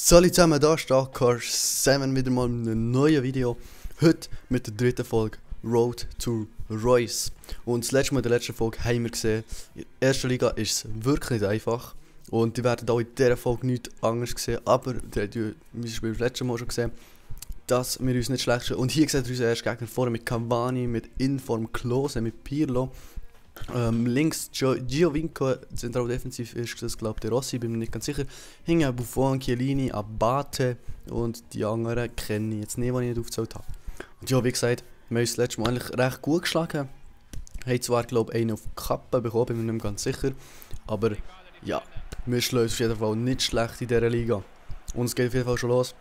Salut zusammen, da ist Cars 7 wieder mal mit einem neuen Video. Heute mit der dritten Folge Road to Royce. Und das letzte Mal in der letzten Folge haben wir gesehen, in der ersten Liga ist es wirklich nicht einfach. Und die werden auch in dieser Folge nichts anderes sehen. Aber die habt ihr zum Beispiel das letzte Mal schon gesehen, dass wir uns nicht schlecht stellen. Und hier sehen wir unseren ersten Gegner vorne mit Cavani, mit Inform Klose, mit Pirlo. Links Giovinco, zentral defensiv ist das, glaube ich, der Rossi, bin mir nicht ganz sicher. Hinten Buffon, Chiellini, Abate und die anderen kenne ich jetzt nicht, die ich nicht aufgezählt habe. Und ja, wie gesagt, wir haben uns das letzte Mal eigentlich recht gut geschlagen. Haben zwar, glaube ich, einen auf die Kappe bekommen, bin mir nicht mehr ganz sicher. Aber ja, wir schlagen uns auf jeden Fall nicht schlecht in dieser Liga. Und es geht auf jeden Fall schon los.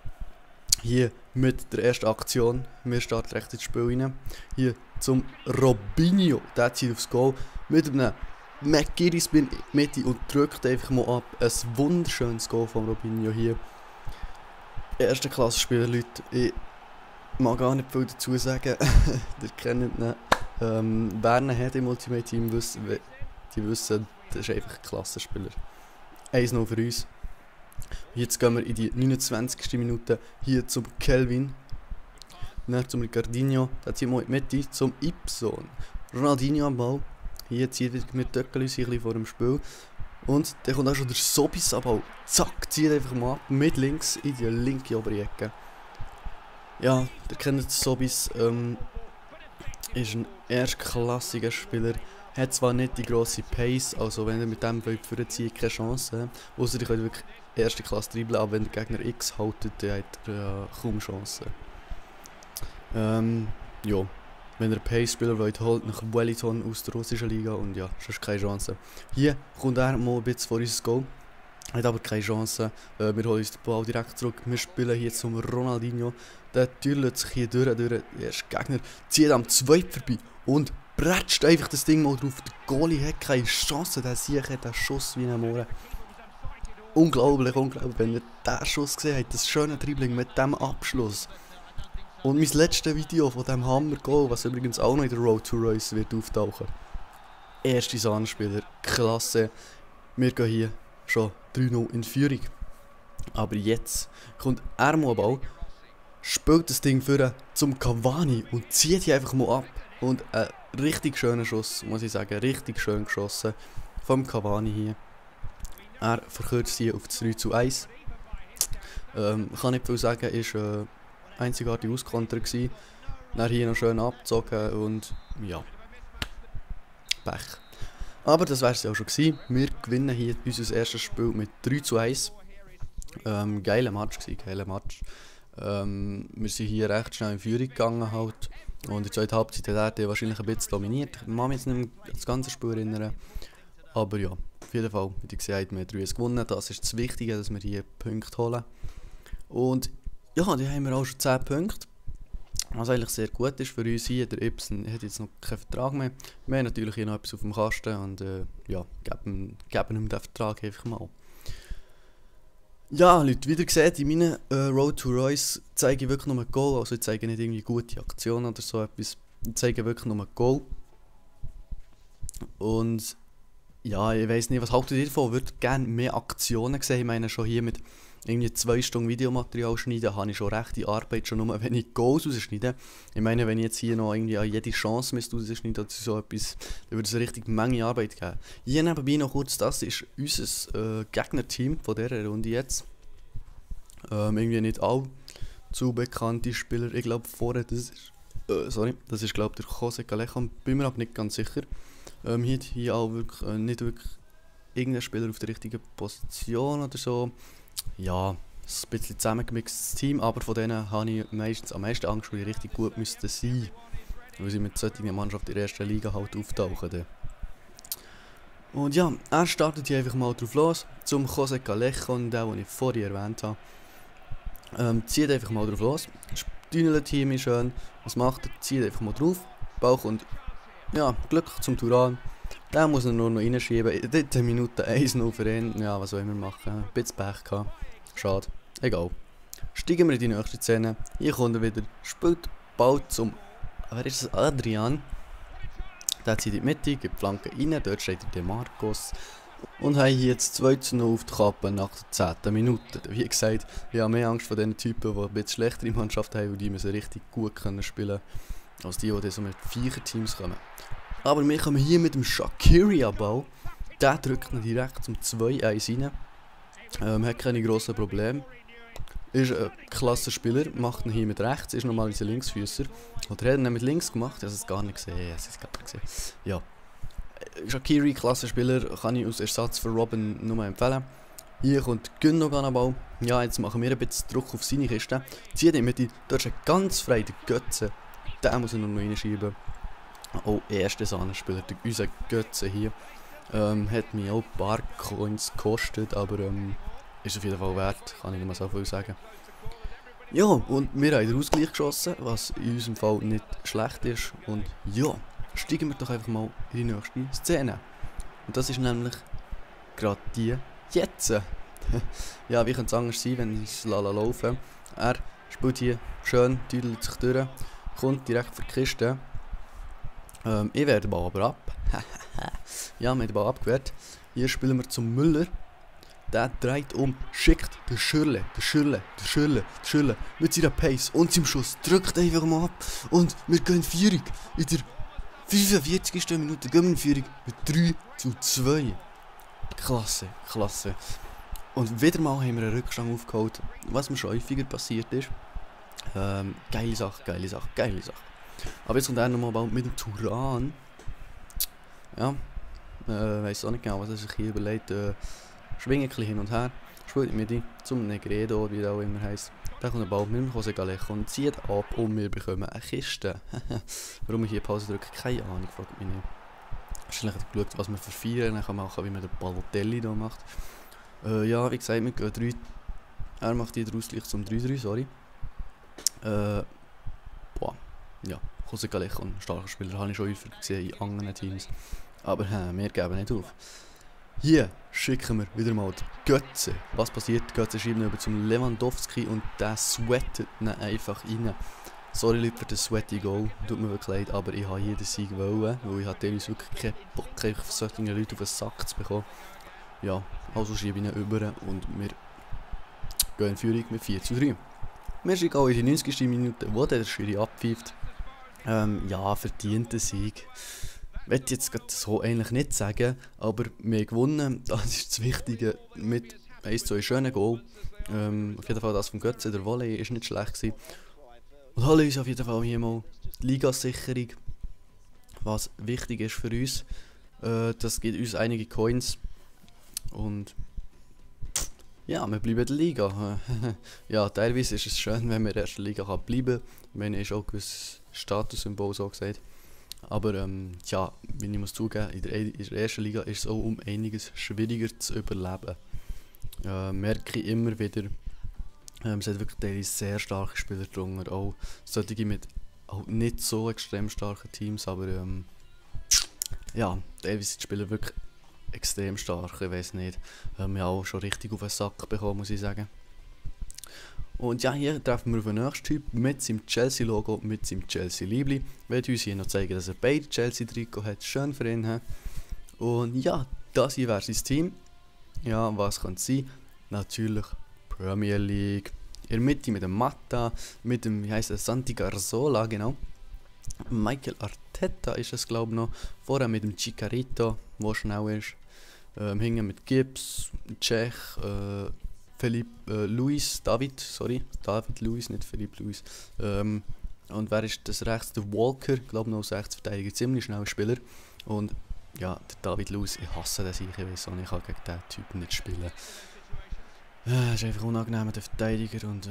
Hier mit der ersten Aktion. Wir starten recht ins Spiel rein. Hier zum Robinho. Der zieht aufs Goal mit einem McGillis in die Mitte und drückt einfach mal ab. Ein wunderschönes Goal von Robinho hier. Erste Klassenspieler, Leute. Ich mag gar nicht viel dazu sagen. Ihr kennt ihn. Wer ihn hat im Ultimate Team, die wissen, das ist einfach ein Klassenspieler. 1-0 für uns. Jetzt gehen wir in die 29. Minute hier zum Kelvin. Dann zum Ricardinho. Dann ziehen wir in die Mitte zum Ipson. Ronaldinho am Ball. Hier zieht wir Töckel vor dem Spiel. Und dann kommt auch schon der Sobis am Ball. Zack, zieht einfach mal ab. Mit links in die linke obere Ecke. Ja, ihr kennt Sobis. Ist ein erstklassiger Spieler. Hat zwar nicht die grosse Pace, also wenn ihr mit dem vorziehen keine Chance. Ausser ihr könnt wirklich erste Klasse dribbeln, aber wenn der Gegner X haltet, dann hat er kaum Chancen. Ja, wenn ihr Pace-Spieler wollt, holt nach Wellington aus der russischen Liga und ja, sonst keine Chance. Hier kommt er mal ein bisschen vor unser Goal, hat aber keine Chance. Wir holen uns den Ball direkt zurück. Wir spielen hier zum Ronaldinho. Der türlt sich hier durch. Der erste Gegner zieht am Zweiten vorbei und bretscht einfach das Ding mal drauf. Der Goalie hat keine Chance, der Sieg hat einen Schuss wie ein Mohren. Unglaublich, unglaublich, wenn ihr diesen Schuss gesehen habt, das schöne Dribbling mit diesem Abschluss. Und mein letztes Video von diesem Hammer-Goal, was übrigens auch noch in der Road to Royce wird auftauchen. Erste Sahnenspieler, klasse. Wir gehen hier schon 3-0 in Führung. Aber jetzt kommt er mal Ball, spielt das Ding vor zum Cavani und zieht hier einfach mal ab. Und ein richtig schöner Schuss, muss ich sagen, richtig schön geschossen vom Cavani hier. Er verkürzt hier auf 3:1. Kann nicht viel sagen, ist einzigartig auskontert gewesen. Dann hier noch schön abgezogen und ja, Pech. Aber das wäre es ja auch schon gewesen. Wir gewinnen hier unser erstes Spiel mit 3:1. Geiler Match gewesen, geiler Match. Wir sind hier recht schnell in Führung gegangen halt. Und in der zweiten Halbzeit hat er wahrscheinlich ein bisschen dominiert. Ich kann mich jetzt nicht mehr das ganze Spiel erinnern. Aber ja, auf jeden Fall, wie ihr gesagt habt, wir haben 3 gewonnen. Das ist das Wichtige, dass wir hier Punkte holen. Und ja, die haben wir auch schon 10 Punkte. Was eigentlich sehr gut ist für uns hier. Der Ibsen hat jetzt noch keinen Vertrag mehr. Wir haben natürlich hier noch etwas auf dem Kasten und ja, geben ihm den Vertrag einfach mal. Ja, Leute, wie ihr seht, in meinen Road to Royce zeige ich wirklich nur ein Goal. Also ich zeige nicht irgendwie gute Aktionen oder so etwas. Ich zeige wirklich nur ein Goal. Und ja, ich weiss nicht, was haltet ihr davon? Ich würde gerne mehr Aktionen sehen. Ich meine, schon hier mit irgendwie 2 Stunden Videomaterial schneiden, habe ich schon rechte Arbeit, schon nur wenn ich Goals rausschneide. Ich meine, wenn ich jetzt hier noch irgendwie jede Chance rausschneide oder so etwas, dann würde es eine richtig Menge Arbeit geben. Hier nebenbei noch kurz, das ist unser Gegnerteam von dieser Runde jetzt. Irgendwie nicht allzu bekannte Spieler. Ich glaube vorher, das ist glaube ich der Jose Callejon, bin mir aber nicht ganz sicher. Hier auch wirklich, nicht wirklich irgendein Spieler auf der richtigen Position oder so. Ja, es ist ein bisschen zusammengemixtes Team, aber von denen habe ich meistens am meisten Angst, weil die richtig gut müssten sein. Weil sie mit solchen Mannschaften in der ersten Liga halt auftauchen. Und ja, er startet hier einfach mal drauf los, zum Jose Callejon, den ich vorher erwähnt habe. Zieht einfach mal drauf los, stühnelt hier mich schön, was macht er? Zieht einfach mal drauf, Bauch und ja, Glück zum Turan. Den muss er nur noch reinschieben. In der Minute 1-0 für ihn. Ja, was sollen wir machen? Ein bisschen Pech gehabt. Schade. Egal. Steigen wir in die nächste Szene. Hier kommt er wieder. Spielt Ball zum... Wer ist das? Adrian. Der zieht in die Mitte, gibt die Flanke rein. Dort steht der Marcos. Und haben hier jetzt 2:0 auf die Kappe nach der 10. Minute. Wie gesagt, ich habe mehr Angst vor den Typen, die ein bisschen schlechtere Mannschaften haben und die müssen richtig gut können spielen, als die so mit 4 Teams kommen. Aber wir kommen hier mit dem Shaqiri-Ball. Der drückt ihn direkt zum 2:1 rein. Hat keine grossen Probleme. Ist ein klasse Spieler, macht ihn hier mit rechts, ist normalerweise Linksfüßer. Oder hat ihn mit links gemacht? Ich habe es gar nicht gesehen. Ja. Shaqiri, klasse Spieler, kann ich als Ersatz für Robben nur empfehlen. Hier kommt Gündogan an Ball. Ja, jetzt machen wir ein bisschen Druck auf seine Kiste. Zieht ihn mit, dort ist ganz frei, der Götze. Den muss er noch reinschieben. Oh, erster Sahnenspieler, unser Götze hier. Hat mich auch ein paar Coins gekostet, aber ist auf jeden Fall wert, kann ich nicht mal so viel sagen. Ja, und wir haben den Ausgleich geschossen, was in unserem Fall nicht schlecht ist. Und ja, steigen wir doch einfach mal in die nächste Szene. Und das ist nämlich gerade die jetzt. Ja, wie könnte es anders sein, wenn ich es laufen. Er spielt hier schön, düdelt sich durch, kommt direkt für die Kiste. Ich wehre den Ball aber ab. Ja, wir haben den Ball abgewehrt. Hier spielen wir zum Müller. Der dreht um, schickt den Schürle mit seiner Pace und seinem Schuss. Drückt einfach mal ab. Und wir gehen in Führung. In der 45. Minute gehen wir in Führung mit 3:2. Klasse, klasse. Und wieder mal haben wir einen Rückstand aufgeholt, was mir schon häufiger passiert ist. Geile Sache. Aber jetzt kommt er nochmal bald mit dem Turan. Ja, weiss auch nicht genau, was er sich hier überlegt. Schwingt ein bisschen hin und her, spielt mit ihm zum Negredo, wie das auch immer heisst. Dann kommt der Ball mit dem José Galejo und zieht ab und wir bekommen eine Kiste. Warum ich hier Pause drücke, keine Ahnung, fragt mich nicht. Wahrscheinlich hat er geschaut, was man für 4 machen kann, wie man den Balotelli hier macht. Ja, wie gesagt, wir gehen 3. Er macht hier den Ausgleich zum 3:3, sorry. Ja, José Galejo, ein starker Spieler, habe ich schon häufig gesehen in anderen Teams. Aber wir geben nicht auf. Hier schicken wir wieder mal die Götze. Was passiert? Die Götze schreiben über zum Lewandowski und der sweatet ihn einfach rein. Sorry Leute für das sweaty Goal, tut mir wirklich leid, aber ich habe hier den Sieg wollen, weil ich teilweise wirklich keinen Bock auf solche Leute auf den Sack zu bekommen. Ja, also schiebe ich ihn über und wir gehen in Führung mit 4:3. Wir sind auch in die 90. Minute, wo der Schiri abpfeift. Ja, verdienter Sieg. Ich will jetzt so eigentlich nicht sagen, aber wir haben gewonnen, das ist das Wichtige, mit 1:2 schönen Goal. Auf jeden Fall das vom Götze, der Volley ist nicht schlecht gewesen. Und holen uns auf jeden Fall hier mal die Ligasicherung, was wichtig ist für uns. Das gibt uns einige Coins und ja, wir bleiben in der Liga. Ja, teilweise ist es schön, wenn man in der ersten Liga bleiben kann, wenn ist auch ein gewisses Statussymbol so gesagt. Aber ja, wie ich muss zugeben, in der ersten Liga ist es auch um einiges schwieriger zu überleben. Merke ich immer wieder, es hat wirklich sehr starke Spieler drunter, auch solche mit auch nicht so extrem starken Teams, aber ja, teilweise sind die Spieler wirklich extrem stark, ich weiß nicht. Wir haben auch schon richtig auf den Sack bekommen, muss ich sagen. Und ja, hier treffen wir auf den nächsten Typ mit seinem Chelsea-Logo, mit seinem Chelsea-Liebli. Ich werde uns hier noch zeigen, dass er beide Chelsea-Trikot hat. Schön für ihn. Und ja, das hier wäre sein Team. Ja, was könnte es sein? Natürlich Premier League. In der Mitte mit dem Mata, mit dem, wie heisst er, Santi Cazorla, genau. Mikel Arteta ist es, glaube ich, noch. Vorher mit dem Chicharito, der schnell ist. Hinten mit Gibbs, Czech, David Luiz, nicht Philipp Luiz. Und wer ist das rechts? Der Walker, glaube noch als Rechtsverteidiger, ziemlich schneller Spieler. Und ja, der David Luiz, ich hasse den sicher, ich weiß auch nicht, ich kann gegen diesen Typen nicht spielen. Ist einfach unangenehm, der Verteidiger und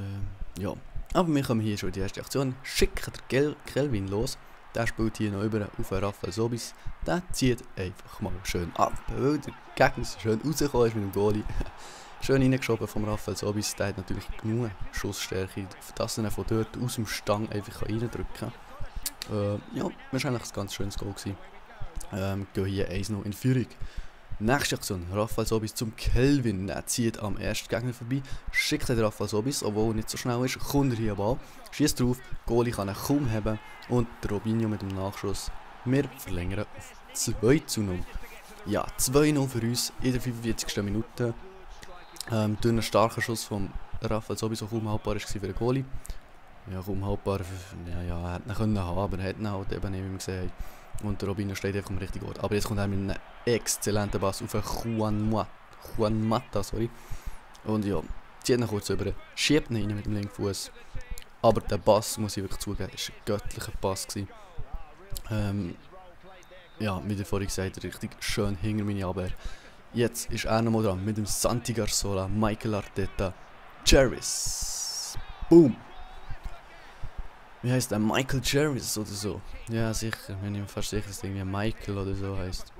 ja. Aber wir kommen hier schon in die erste Aktion. Schicken den Kelvin los. Der spielt hier noch über auf Rafael Sobis. Der zieht einfach mal schön ab, weil der Gegner schön rausgekommen ist mit dem Goalie. Schön reingeschoben vom Rafael Sobis. Der hat natürlich genug Schussstärke, dass er von dort aus dem Stang einfach reindrücken kann. Ja, wahrscheinlich ein ganz schönes Goal gewesen. Gehen hier 1:0 in Führung. Nächste Aktion, Rafael Sobis zum Kelvin. Er zieht am ersten Gegner vorbei, schickt den Rafael Sobis, obwohl er nicht so schnell ist, kommt er hier am Ball, schießt drauf, Goalie kann ihn kaum haben und der Robinho mit dem Nachschuss. Wir verlängern auf 2:0. Ja, 2-0 für uns in der 45. Minute. Durch einen starken Schuss von Rafael sowieso kaum haltbar war für den Goalie. Ja, kaum haltbar, ja, er hätte ihn können haben, aber er hat ihn halt eben nicht, wie wir gesehen haben. Und der Robinho steht einfach am richtigen Ort. Aber jetzt kommt er mit einem exzellenten Pass auf Juan Mata, sorry. Und ja, zieht ihn kurz über, schiebt ihn rein mit dem linken Fuß. Aber der Pass, muss ich wirklich zugeben, war ein göttlicher Pass gewesen. Ja, wie ihr vorhin gesagt habt, richtig schön hinter meine Abwehr. Jetzt ist er nochmal dran mit dem Santi Garzola, Michael Arteta, Jarvis. Boom! Wie heisst der? Michael Jarvis oder so? Ja, sicher. Bin ich mir fast sicher, dass es irgendwie Michael oder so heisst.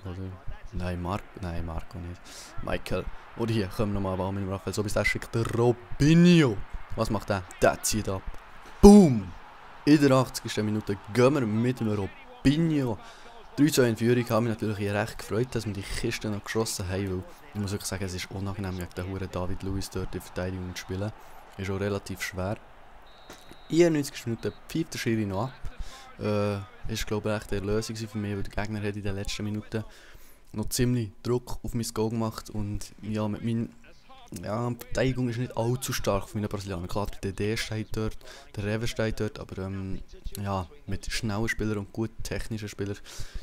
Oder? Nein, Marco nicht. Michael. Oder hier, kommen wir nochmal an mit dem Rafael. So bis der schickt der Robinho. Was macht der? Der zieht ab. Boom! In der 80. Minute gehen wir mit dem Robinho. 3-2 in Führung, habe mich natürlich recht gefreut, dass wir die Kiste noch geschossen haben, weil ich muss wirklich sagen, es ist unangenehm, gegen den Huren David Luiz dort in Verteidigung zu spielen. Ist auch relativ schwer. In der 90. Minute pfeift der Schiri noch ab. Ist glaube ich echt eine Lösung für mich, weil der Gegner hat in den letzten Minuten noch ziemlich Druck auf mein Goal gemacht und ja, mit meinen die Verteidigung ist nicht allzu stark von meinen Brasilianern. Klar, der DD steht dort, der Rever steht dort, aber ja, mit schnellen Spielern und gut technischen Spielern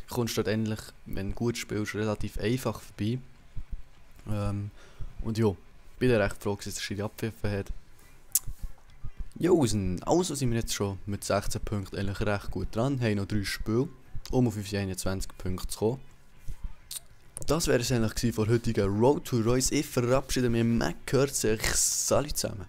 kommst du dort endlich, wenn du gut spielst, relativ einfach vorbei. Und ja, bin recht froh, dass der Schiri abgepfiffen hat. Josen, also sind wir jetzt schon mit 16 Punkten eigentlich recht gut dran, haben noch 3 Spiele, um auf 21 Punkte zu kommen. Das wäre es eigentlich von der heutigen Road to Royce. Ich verabschiede mich. Man hört sich. Salut zusammen.